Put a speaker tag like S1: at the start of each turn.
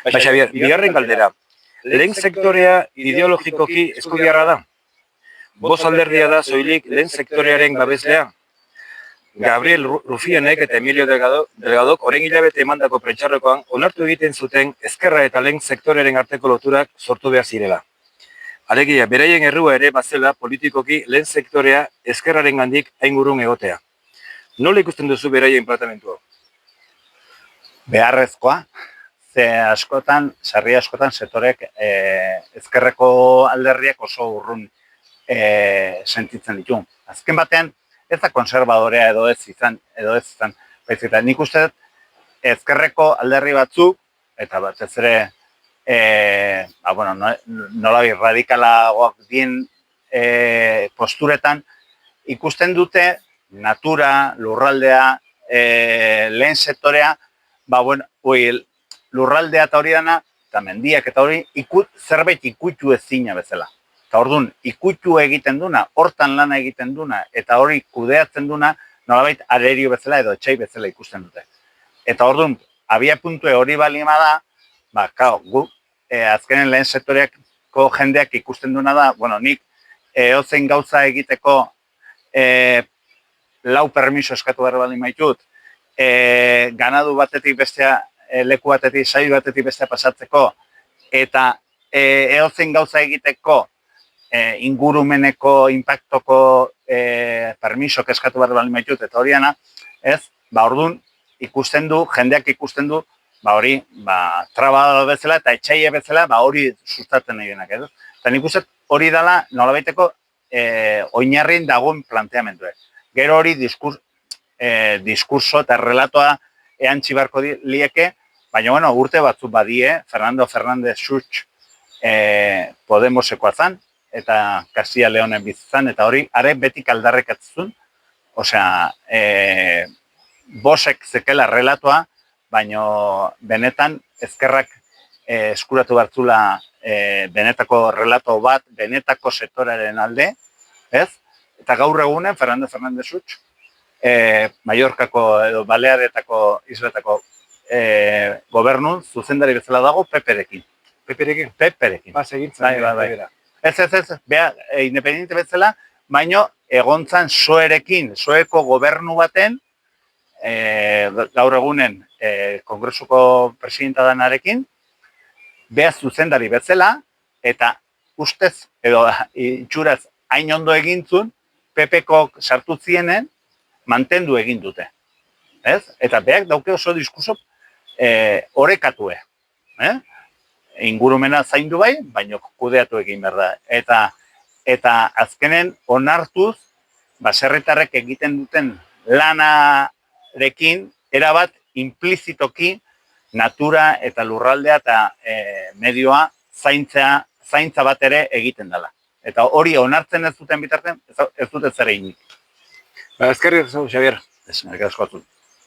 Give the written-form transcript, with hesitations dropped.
S1: Xabier, bigarren galdera. Lehen sektorea ideologikoki eskubiarra da? Bost alderdia da soilik lehen sektorearen babeslea? Gabriel Rufienek eta Emilio Delgadok orain hilabete emandako prentsaurrekoan onartu egiten zuten ezkerra eta lehen sektorearen arteko loturak sortu behar zirela. Alegia, beraien errua ere bazela politikoki lehen sektorea ezkerraren gandik aingurun egotea. Nola ikusten duzu beraien planteamentua?
S2: Beharrezkoa, ze askotan, sarri askotan sektorek ezkerreko alderriak oso urrun sentitzen ditu. Azken batean, ez da konservadorea edo ez izan, baizik eta nik uste ezkerreko alderri batzuk, eta batez ere, nolabi radikalagoak dien posturetan, ikusten dute natura, lurraldea, lehen sektorea, lurraldea eta hori dana, eta mendiak eta hori, zerbait ikutu ezina bezala. Eta orduan, ikutu egiten duna, hortan lana egiten duna, eta hori kudeatzen duna, nolabait arerio bezala edo etxai bezala ikusten dute. Eta orduan, abia puntue hori balima da, azkenen lehen sektoreako jendeak ikusten duna da, nik eozein gauza egiteko lau permiso eskatu behar baldin maitut, ganadu batetik bestea, leku batetik, saio batetik bestea pasatzeko, eta eozein gauza egiteko ingurumeneko, inpaktoko permisok eskatu behar baldin maitut, eta hori dana, orduan jendeak ikusten du, hori, traba bezala eta etxaile bezala, hori sustatzen eginak, edo? Eta nik uste hori dela nolabaiteko oinarrin dagoen planteamenduek. Gero hori diskurso eta relatoa eantzi beharko lieke, baina urte batzuk badie, Fernando Fernández Such Podemosekoa zan, eta Castilla Leonen bizitzan, eta hori, are betik aldarrekatzun, osea, bosek zekela relatoa, baina benetan ezkerrak eskuratu bertzula benetako relato bat, benetako sektoraren alde, ez? Eta gaur egunen, Fernando Fernández Such, Mallorcako edo Balearetako isletako gobernun zuzendari bezala dago Peperekin.
S1: Peperekin?
S2: Peperekin.
S1: Segintzen.
S2: Ez, independiente bezala, baina egontzan soerekin, soeko gobernu baten, gaur egunen kongresuko presidenta danarekin, behaz zuzendari bezala, eta ustez, edo itxuraz, hain ondo egintzun, Pepeko sartu zienen, mantendu egin dute. Eta behak dauke oso diskurso orekatue. Ingurumena zaindu bai, baina kudeatu egin behar da. Eta azkenen onartuz, baserritarrek egiten duten lanarekin, erabat implizitoki natura eta lurraldea eta medioa zaintza bat ere egiten dela. Eta hori onartzen ez duten bitarten, ez dute zer eginik.
S1: Eskerrik asko, Xabier.
S2: Eskerrik asko.